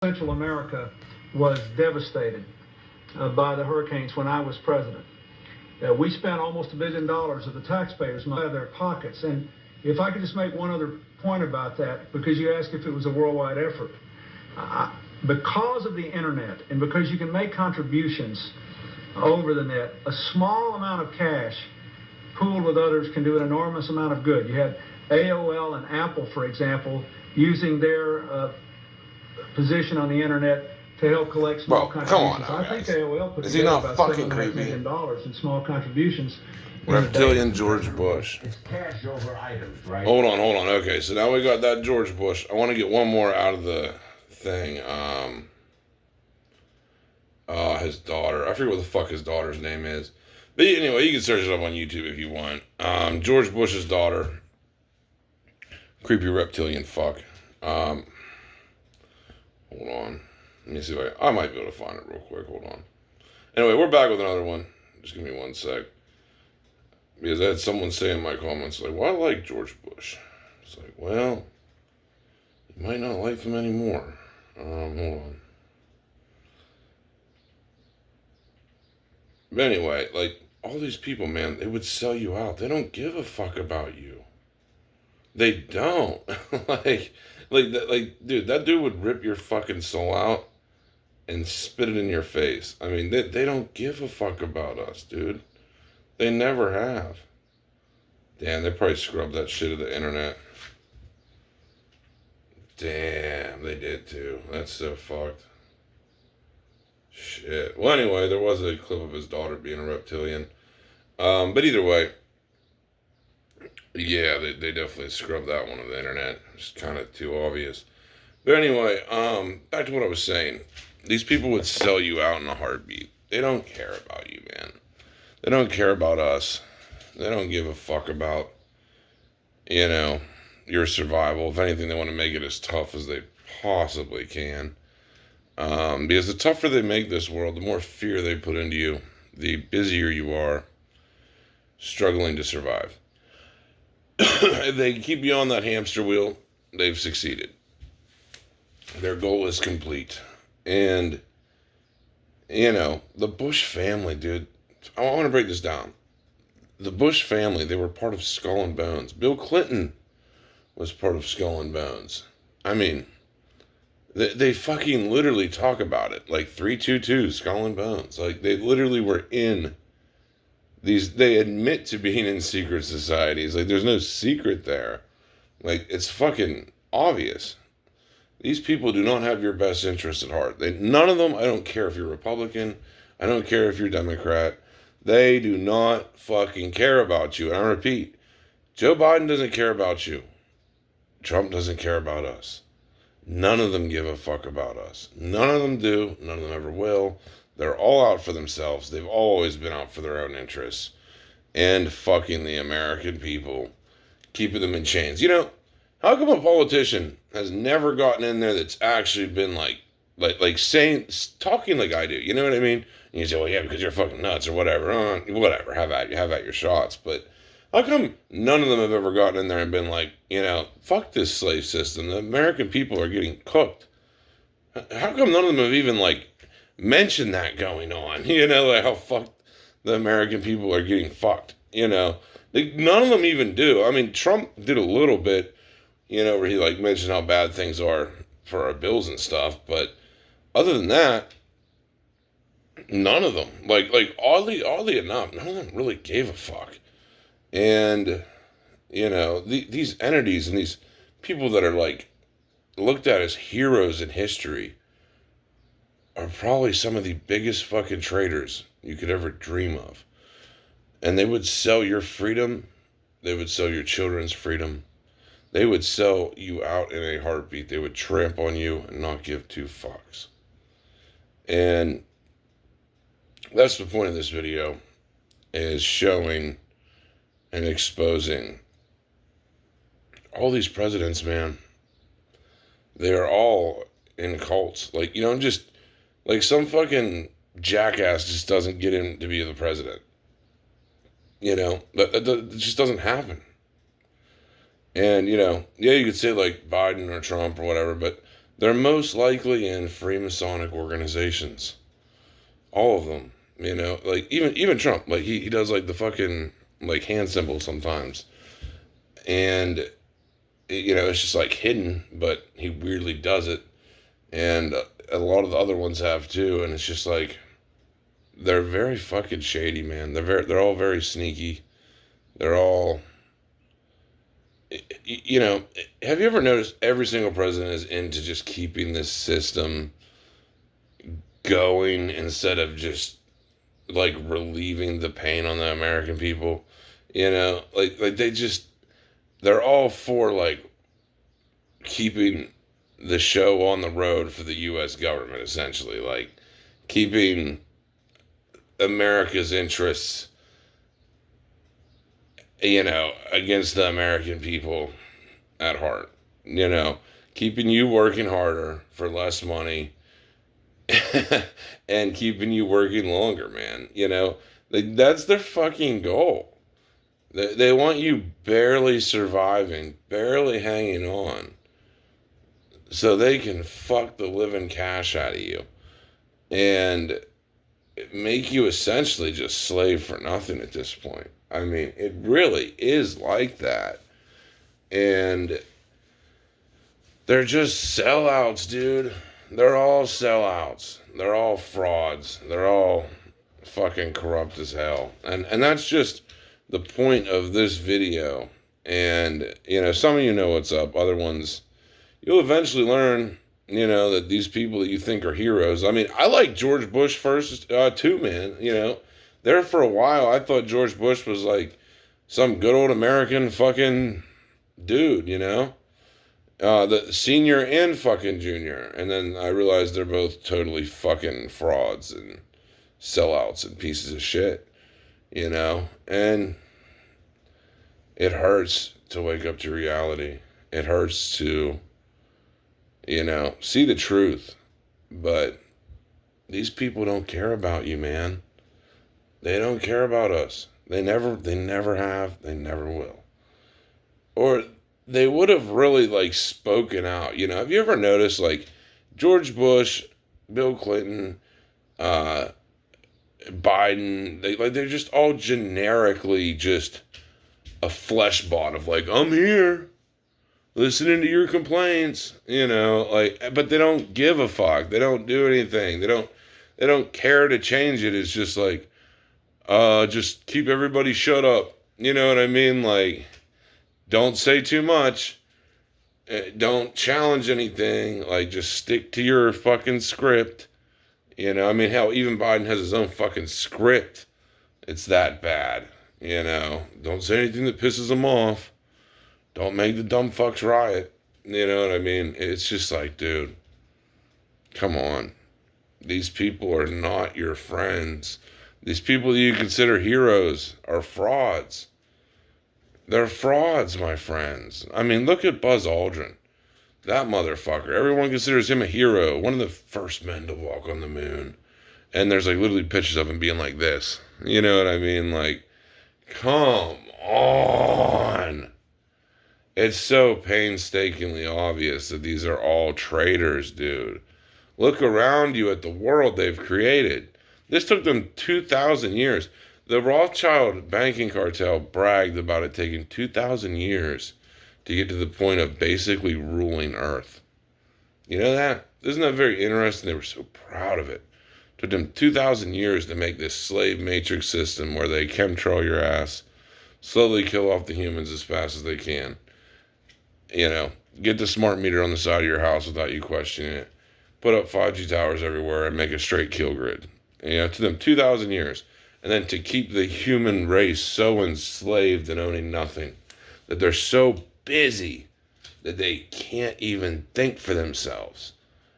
Central America was devastated by the hurricanes when I was president. We spent almost $1 billion of the taxpayers' money out of their pockets. And if I could just make one other point about that, because you asked if it was a worldwide effort. Because of the internet and because you can make contributions over the net, a small amount of cash pooled with others can do an enormous amount of good. You had AOL and Apple, for example, using their position on the internet to help collect small contributions. Come on, I think AOL put Is he together not about fucking $700 creepy? million in small contributions. Reptilian George Bush. It's cash over items, right? Hold on. Okay, so now we got that George Bush. I want to get one more out of the thing. His daughter. I forget what the fuck his daughter's name is. But anyway, you can search it up on YouTube if you want. George Bush's daughter. Creepy reptilian fuck. Hold on. Let me see if I might be able to find it real quick. Hold on. Anyway, we're back with another one. Just give me one sec. Because I had someone say in my comments, like, well, I like George Bush. It's like, well, you might not like him anymore. Hold on. But anyway, like, all these people, man, they would sell you out. They don't give a fuck about you. They don't. like, dude, that dude would rip your fucking soul out and spit it in your face. I mean, they don't give a fuck about us, dude. They never have. Damn, they probably scrubbed that shit of the internet. Damn, they did too. That's so fucked. Shit. Well, anyway, there was a clip of his daughter being a reptilian. But either way, yeah, they definitely scrubbed that one of the internet. It's kind of too obvious. But anyway, back to what I was saying. These people would sell you out in a heartbeat. They don't care about you, man. They don't care about us. They don't give a fuck about, your survival. If anything, they want to make it as tough as they possibly can. Because the tougher they make this world, the more fear they put into you, the busier you are struggling to survive. If they keep you on that hamster wheel, they've succeeded. Their goal is complete. And, the Bush family, dude, I want to break this down. The Bush family, they were part of Skull and Bones. Bill Clinton was part of Skull and Bones. I mean, they fucking literally talk about it. Like 322, Skull and Bones. Like, they literally were in these, they admit to being in secret societies. Like, there's no secret there. Like, it's fucking obvious. These people do not have your best interest at heart. None of them, I don't care if you're Republican, I don't care if you're Democrat, they do not fucking care about you. And I repeat, Joe Biden doesn't care about you. Trump doesn't care about us. None of them give a fuck about us. None of them do. None of them ever will. They're all out for themselves. They've always been out for their own interests. And fucking the American people. Keeping them in chains. How come a politician has never gotten in there that's actually been talking like I do? You know what I mean? And you say, well, yeah, because you're fucking nuts or whatever. Whatever, have at your shots. But how come none of them have ever gotten in there and been like, fuck this slave system. The American people are getting cooked. How come none of them have even, mentioned that going on? How fucked the American people are getting fucked. None of them even do. I mean, Trump did a little bit, where he, mentioned how bad things are for our bills and stuff. But other than that, none of them, oddly enough, none of them really gave a fuck. And, these entities and these people that are, looked at as heroes in history are probably some of the biggest fucking traitors you could ever dream of. And they would sell your freedom. They would sell your children's freedom. They would sell you out in a heartbeat. They would tramp on you and not give two fucks. And that's the point of this video, is showing and exposing all these presidents, man. They're all in cults. Some fucking jackass just doesn't get in to be the president. That just doesn't happen. And, yeah, you could say Biden or Trump or whatever, but they're most likely in Freemasonic organizations. All of them. You know, like even Trump, like he does like the fucking like hand symbol sometimes. And you know, it's just like hidden, but he weirdly does it. And a lot of the other ones have too, and it's just like they're very fucking shady, man. They're all very sneaky. They're all, you know, have you ever noticed every single president is into just keeping this system going instead of just like relieving the pain on the American people? You know, like they're all for like keeping the show on the road for the U.S. government, essentially, like keeping America's interests, you know, against the American people at heart. You know, keeping you working harder for less money and keeping you working longer, man. You know, that's their fucking goal. They want you barely surviving, barely hanging on, so they can fuck the living cash out of you and make you essentially just slave for nothing at this point. I mean, it really is like that. And they're just sellouts, dude. They're all sellouts. They're all frauds. They're all fucking corrupt as hell. And that's just the point of this video. And, you know, some of you know what's up. Other ones, you'll eventually learn, you know, that these people that you think are heroes. I mean, I like George Bush first, too, man. You know, there for a while, I thought George Bush was like some good old American fucking dude, you know, the senior and fucking junior. And then I realized they're both totally fucking frauds and sellouts and pieces of shit, you know, and it hurts to wake up to reality. It hurts to, you know, see the truth. But these people don't care about you, man. They don't care about us. They never have, they never will. Or they would have really like spoken out. You know, have you ever noticed like George Bush, Bill Clinton, Biden, they're just all generically just a flesh bot of like, I'm here listening to your complaints, you know, like, but they don't give a fuck. They don't do anything. They don't care to change it. It's just like, just keep everybody shut up. You know what I mean? Like, don't say too much. Don't challenge anything. Like, just stick to your fucking script. You know, I mean, hell, even Biden has his own fucking script. It's that bad. You know, don't say anything that pisses them off. Don't make the dumb fucks riot. You know what I mean? It's just like, dude, come on. These people are not your friends. These people that you consider heroes are frauds. They're frauds, my friends. I mean, look at Buzz Aldrin. That motherfucker. Everyone considers him a hero. One of the first men to walk on the moon. And there's like literally pictures of him being like this. You know what I mean? Like, come on. It's so painstakingly obvious that these are all traitors, dude. Look around you at the world they've created. This took them 2,000 years. The Rothschild banking cartel bragged about it taking 2,000 years to get to the point of basically ruling Earth. You know that? Isn't that very interesting? They were so proud of it. It took them 2,000 years to make this slave matrix system where they chemtrail your ass, slowly kill off the humans as fast as they can. You know, get the smart meter on the side of your house without you questioning it. Put up 5G towers everywhere and make a straight kill grid. You know, to them, 2,000 years. And then to keep the human race so enslaved and owning nothing that they're so busy that they can't even think for themselves.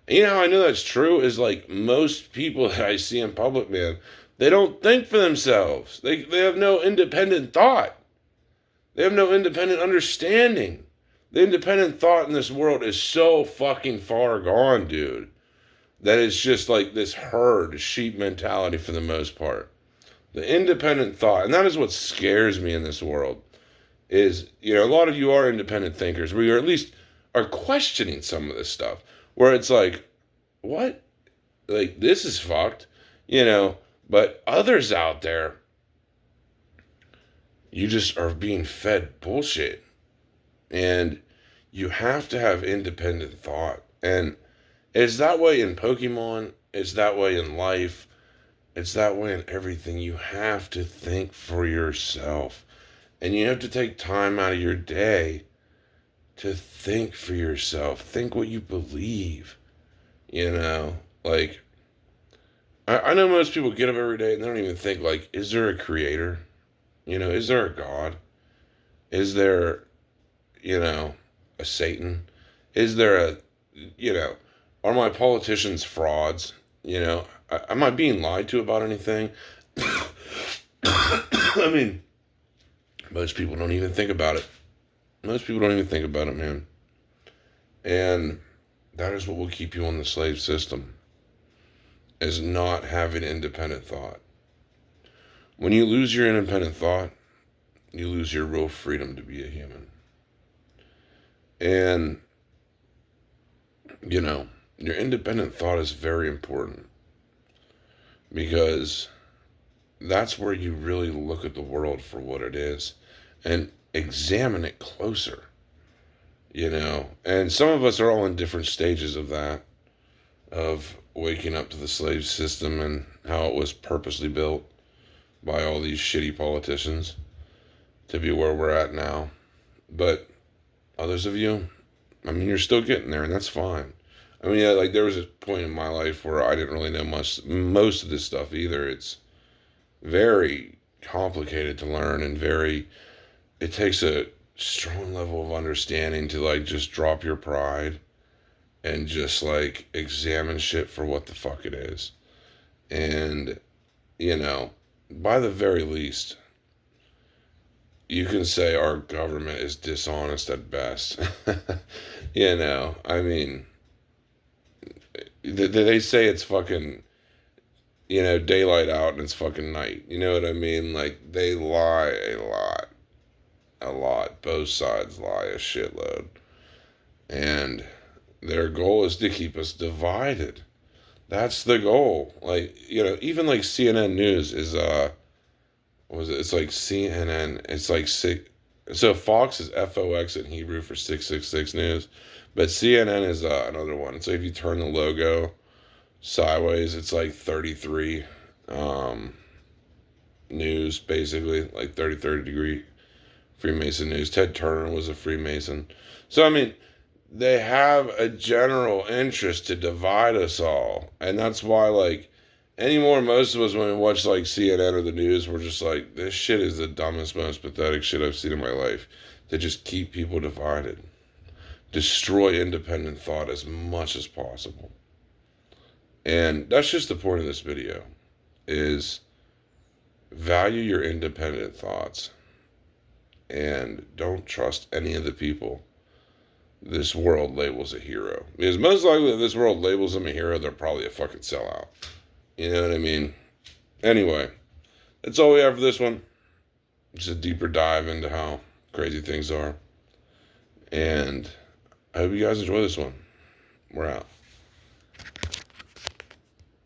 And you know how I know that's true is like most people that I see in public, man, they don't think for themselves. They have no independent thought. They have no independent understanding. The independent thought in this world is so fucking far gone, dude, that it's just like this herd sheep mentality for the most part. The independent thought, and that is what scares me in this world, is, you know, a lot of you are independent thinkers, where you at least are questioning some of this stuff. where it's like, what? Like, this is fucked, you know? But others out there, you just are being fed bullshit. And you have to have independent thought. And it's that way in Pokemon, it's that way in life, it's that way in everything. You have to think for yourself. And you have to take time out of your day to think for yourself. Think what you believe. You know, like, I know most people get up every day and they don't even think, like, is there a creator? You know, is there a God? Is there, you know, a Satan? Is there a, you know, are my politicians frauds? You know, am I being lied to about anything? I mean, most people don't even think about it. Most people don't even think about it, man. And that is what will keep you on the slave system, is not having independent thought. When you lose your independent thought, you lose your real freedom to be a human. And, you know, your independent thought is very important, because that's where you really look at the world for what it is and examine it closer, you know. And some of us are all in different stages of that, of waking up to the slave system and how it was purposely built by all these shitty politicians to be where we're at now. But others of you, I mean, you're still getting there, and that's fine. I mean, yeah, like, there was a point in my life where I didn't really know most of this stuff either. It's very complicated to learn, and it takes a strong level of understanding to, like, just drop your pride and just, like, examine shit for what the fuck it is. And, you know, by the very least, you can say our government is dishonest at best. You know, I mean, they say it's fucking, you know, daylight out and it's fucking night. You know what I mean? Like, they lie a lot. A lot. Both sides lie a shitload. And their goal is to keep us divided. That's the goal. Like, you know, even like CNN News is, what was it? It's like CNN. It's like six. So Fox is FOX in Hebrew for 666 News. But CNN is another one. So if you turn the logo sideways, it's like 33 news, basically. Like 30 degree Freemason news. Ted Turner was a Freemason. So, I mean, they have a general interest to divide us all. And that's why, like, anymore, most of us, when we watch, like, CNN or the news, we're just like, this shit is the dumbest, most pathetic shit I've seen in my life. To just keep people divided. Destroy independent thought as much as possible. And that's just the point of this video, is value your independent thoughts. And don't trust any of the people this world labels a hero. Because most likely if this world labels them a hero, they're probably a fucking sellout. You know what I mean? Anyway, that's all we have for this one. Just a deeper dive into how crazy things are. And I hope you guys enjoy this one. We're out.